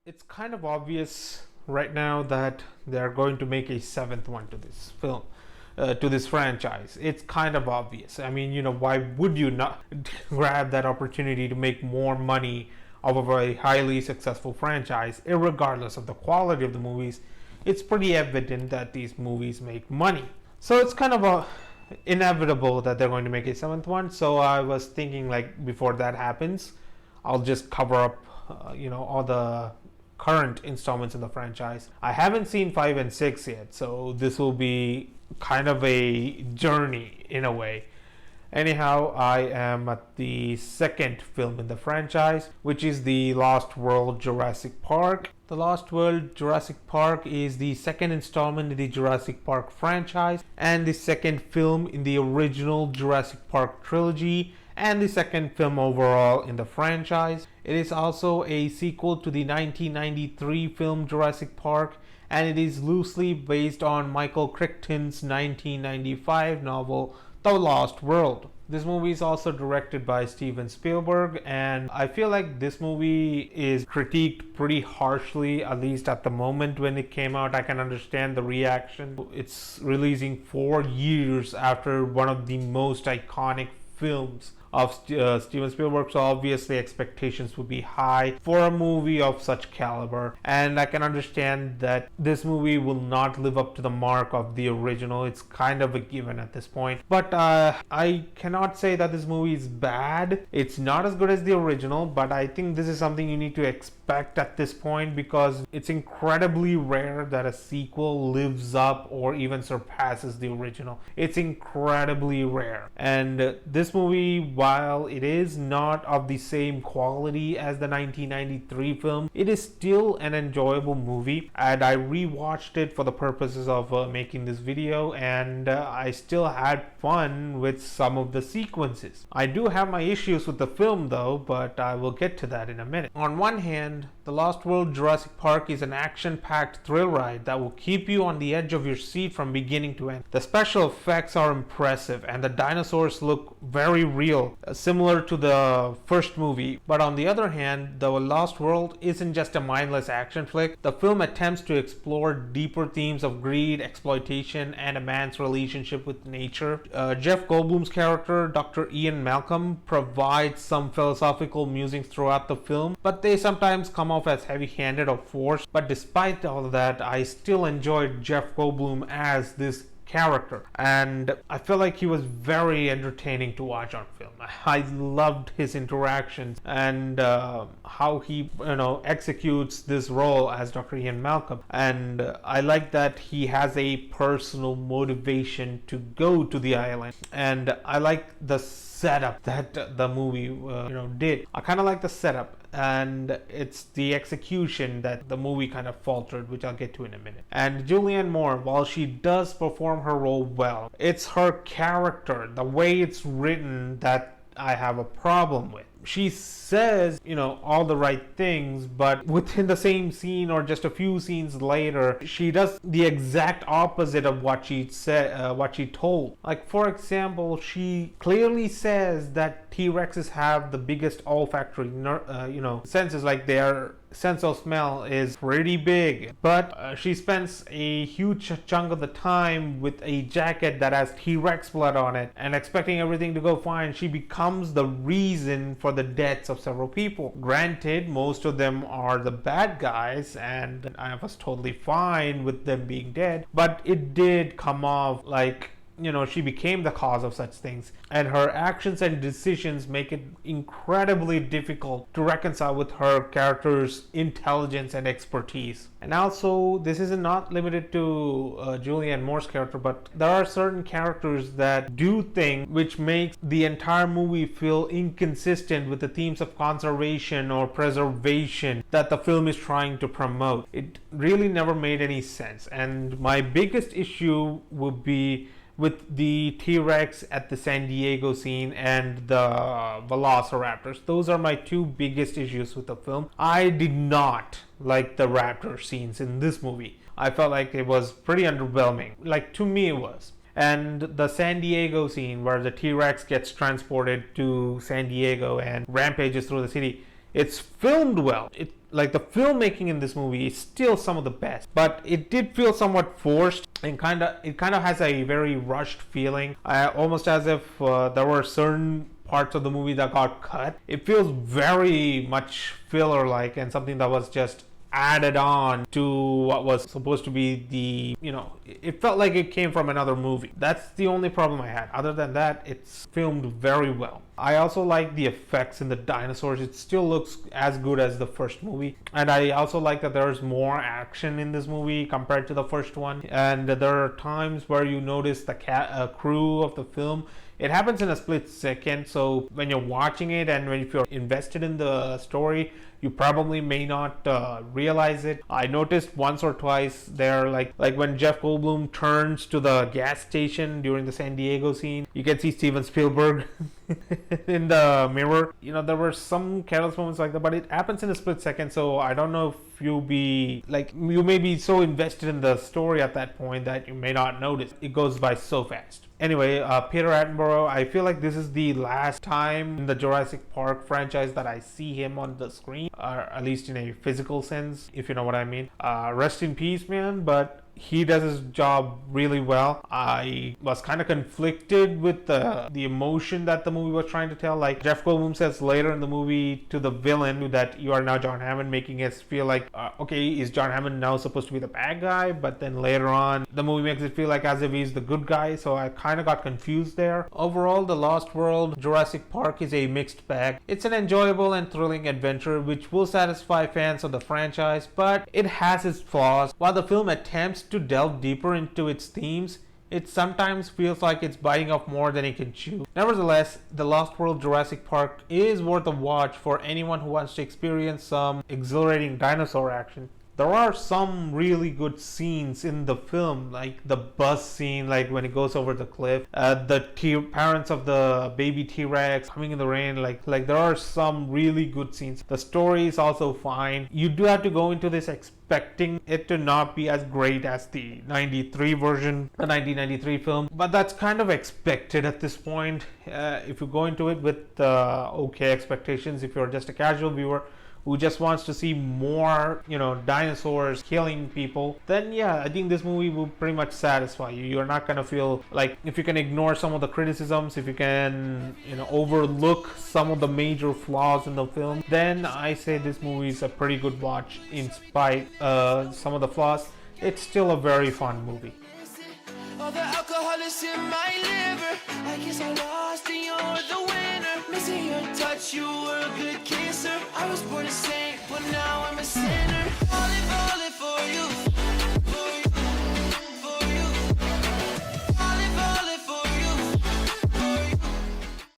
it's kind of obvious right now that they're going to make a seventh one to this film, to this franchise. It's kind of obvious. I mean, why would you not grab that opportunity to make more money off of a highly successful franchise, regardless of the quality of the movies? It's pretty evident that these movies make money. So it's kind of inevitable that they're going to make a seventh one. So I was thinking, like, before that happens, I'll just cover up, all the current installments in the franchise. I haven't seen 5 and 6 yet, so this will be kind of a journey in a way. Anyhow, I am at the second film in the franchise, which is The Lost World Jurassic Park. The Lost World Jurassic Park is the second installment in the Jurassic Park franchise and the second film in the original Jurassic Park trilogy and the second film overall in the franchise. It is also a sequel to the 1993 film Jurassic Park, and it is loosely based on Michael Crichton's 1995 novel The Lost World. This movie is also directed by Steven Spielberg, and I feel like this movie is critiqued pretty harshly, at least at the moment when it came out. I can understand the reaction. It's releasing 4 years after one of the most iconic films of Steven Spielberg, so obviously expectations would be high for a movie of such caliber, and I can understand that this movie will not live up to the mark of the original. It's kind of a given at this point, but I cannot say that this movie is bad. It's not as good as the original, but I think this is something you need to expect at this point, because it's incredibly rare that a sequel lives up or even surpasses the original. It's incredibly rare, and this movie, while it is not of the same quality as the 1993 film, it is still an enjoyable movie, and I rewatched it for the purposes of making this video, and I still had fun with some of the sequences. I do have my issues with the film though, but I will get to that in a minute. On one hand, The Lost World Jurassic Park is an action-packed thrill ride that will keep you on the edge of your seat from beginning to end. The special effects are impressive and the dinosaurs look very real, similar to the first movie. But on the other hand, The Lost World isn't just a mindless action flick. The film attempts to explore deeper themes of greed, exploitation, and a man's relationship with nature. Jeff Goldblum's character, Dr. Ian Malcolm, provides some philosophical musings throughout the film, but they sometimes come off as heavy-handed or forced. But despite all of that, I still enjoyed Jeff Goldblum as this character, and I feel like he was very entertaining to watch on film. I loved his interactions and how he executes this role as Dr. Ian Malcolm, and I like that he has a personal motivation to go to the island, and I like the setup that the movie did. I kind of like the setup, and it's the execution that the movie kind of faltered, which I'll get to in a minute. And Julianne Moore, while she does perform her role well, it's her character, the way it's written, that I have a problem with. She says, all the right things, but within the same scene or just a few scenes later, she does the exact opposite of what she said, what she told. Like, for example, she clearly says that T-Rexes have the biggest olfactory, senses, like their sense of smell is pretty big, but she spends a huge chunk of the time with a jacket that has T-Rex blood on it, and expecting everything to go fine, she becomes the reason for the deaths of several people. Granted, most of them are the bad guys, and I was totally fine with them being dead, but it did come off like she became the cause of such things, and her actions and decisions make it incredibly difficult to reconcile with her character's intelligence and expertise. And also, this is not limited to Julianne Moore's character, but there are certain characters that do things which makes the entire movie feel inconsistent with the themes of conservation or preservation that the film is trying to promote. It really never made any sense, and my biggest issue would be with the T-Rex at the San Diego scene and the Velociraptors. Those are my two biggest issues with the film. I did not like the raptor scenes in this movie. I felt like it was pretty underwhelming. Like, to me it was. And the San Diego scene where the T-Rex gets transported to San Diego and rampages through the city, it's filmed well. It like the filmmaking in this movie is still some of the best, but it did feel somewhat forced and it kind of has a very rushed feeling, almost as if there were certain parts of the movie that got cut. It feels very much filler like, and something that was just added on to what was supposed to be it felt like it came from another movie. That's the only problem I had. Other than that, it's filmed very well. I also like the effects in the dinosaurs. It still looks as good as the first movie, and I also like that there's more action in this movie compared to the first one, and there are times where you notice the crew of the film. It happens in a split second, so when you're watching it and if you're invested in the story, you probably may not realize it. I noticed once or twice there, like when Jeff Goldblum turns to the gas station during the San Diego scene, you can see Steven Spielberg in the mirror. There were some careless moments like that, but it happens in a split second, so I don't know if you may be so invested in the story at that point that you may not notice. It goes by so fast. Anyway, Peter Attenborough, I feel like this is the last time in the Jurassic Park franchise that I see him on the screen, or at least in a physical sense, if you know what I mean. Rest in peace, man, but he does his job really well. I was kind of conflicted with the emotion that the movie was trying to tell. Like Jeff Goldblum says later in the movie to the villain that you are now John Hammond, making us feel like, okay, is John Hammond now supposed to be the bad guy? But then later on, the movie makes it feel like as if he's the good guy. So I kind of got confused there. Overall, The Lost World Jurassic Park is a mixed bag. It's an enjoyable and thrilling adventure which will satisfy fans of the franchise, but it has its flaws. While the film attempts to delve deeper into its themes, it sometimes feels like it's biting off more than it can chew. Nevertheless, The Lost World Jurassic Park is worth a watch for anyone who wants to experience some exhilarating dinosaur action. There are some really good scenes in the film, like the bus scene, like when it goes over the cliff, the parents of the baby T-Rex coming in the rain, like there are some really good scenes. The story is also fine. You do have to go into this expecting it to not be as great as the 93 version, the 1993 film, but that's kind of expected at this point. If you go into it with okay expectations, if you're just a casual viewer who just wants to see more, dinosaurs killing people, then yeah, I think this movie will pretty much satisfy you. You're not gonna feel like, if you can ignore some of the criticisms, if you can, overlook some of the major flaws in the film, then I say this movie is a pretty good watch. In spite some of the flaws, it's still a very fun movie. All the alcohol is in my liver. I guess I lost and you're the winner. Missing your touch, you were a good kisser. I was born a saint, but now I'm a sinner.